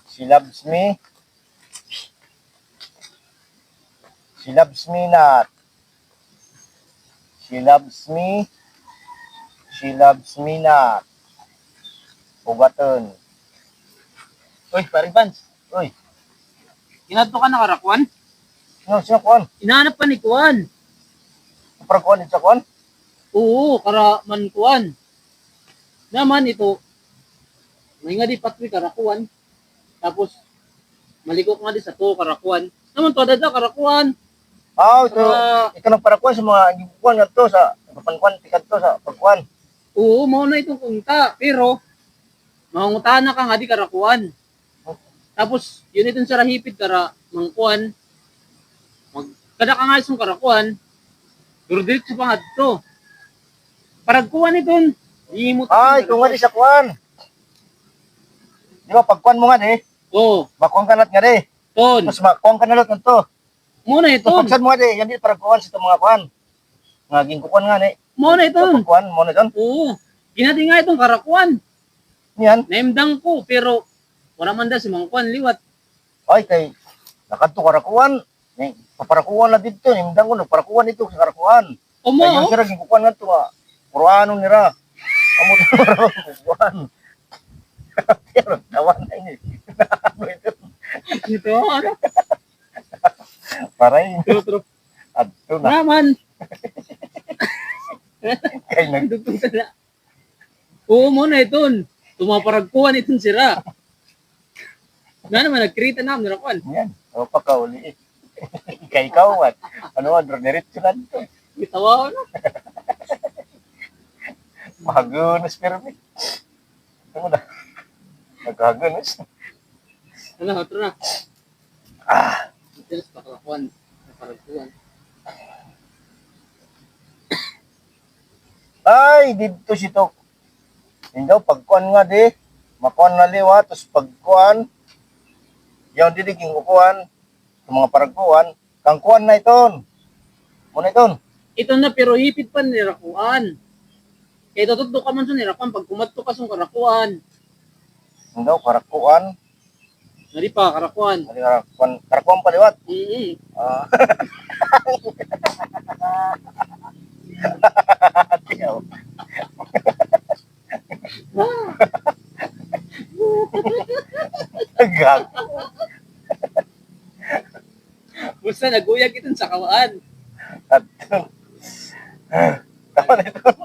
She loves me. She loves me not. She loves me. She loves me not. Ugaton. Uy, paring Vance. Uy, Inadto ka na karakuan? sino kuan? Inahanap pa ni Kuan. Para kuan sa kuan? Oo, kara man Kuan. Naman ito, may nga di patwi karakuan. Tapos, malikok nga di sa to karakuan. Naman to, dada karakuan. Ito. Ito nang para kuan sa mga gikuan nga to sa papankuan tikat to sa pagkuan. Oo, mao na itong kunta. Pero, mangutahan na ka nga di karakuan. Tapos, yun itong sa rahipid kara mangkuan. Kada ka nga isang karakuan, pero diretso pa nga dito. Paragkuan itong, imot. Ito nga di sa kuan. Di ba pagkuan mo nga di? Oo, Makuan ka nga di. ton. Tapos makuan ka na lot to. Muna ito. Tapos pagsan mo nga di, yan di para kuan sa itong mga kuan. Nga ginkukuan nga ni. Muna ito. Pagkuan mo na doon. Oo. Ginati nga itong karakuan. Yan. Naimdang ko, pero wala man da si Mangkuan liwat. Ay kay nakadto karakuan. Ni paparakuan na dito, nimdang ko nagparakuan dito sa karakuan. Omo, Kaya yung sira ginkukuan nga to nga. Puro ano nira. Amo to karakuan. Pero tawa na ini. Ano ito? ito, ano? Paray. True. Adto na. Naman. Kay nag Dugtong ka na. Oo, muna ito. Tumaparagkuan itong sira. Na naman, nagkrita na, narakuan. yan. O pakauli. Kay ikaw at ano diretso na dito. Itawa ko na. Mahagunos pero ni. Ano na? Naghagunos. Ano, ito na. Ah, Ito sa pakalakuan. Naparagkuan. ay dito si to. Hindi pagkuan nga di. Makuan na liwa tapos pagkuan. Yung didiging ukuan. Sa mga paragkuan. Kang kuan na iton. Muna iton. Ito na, pero hipit pa nirakuan. Kaya tutugdo ka man sa nirakuan. Pag kumadto ka sa karakuan. Hindi karakuan. Nari pa, karakuan. Karakuan paliwat. Ah. Tiyaw. Gag. Basta naguyag itong sa kawaan. At tama na ito.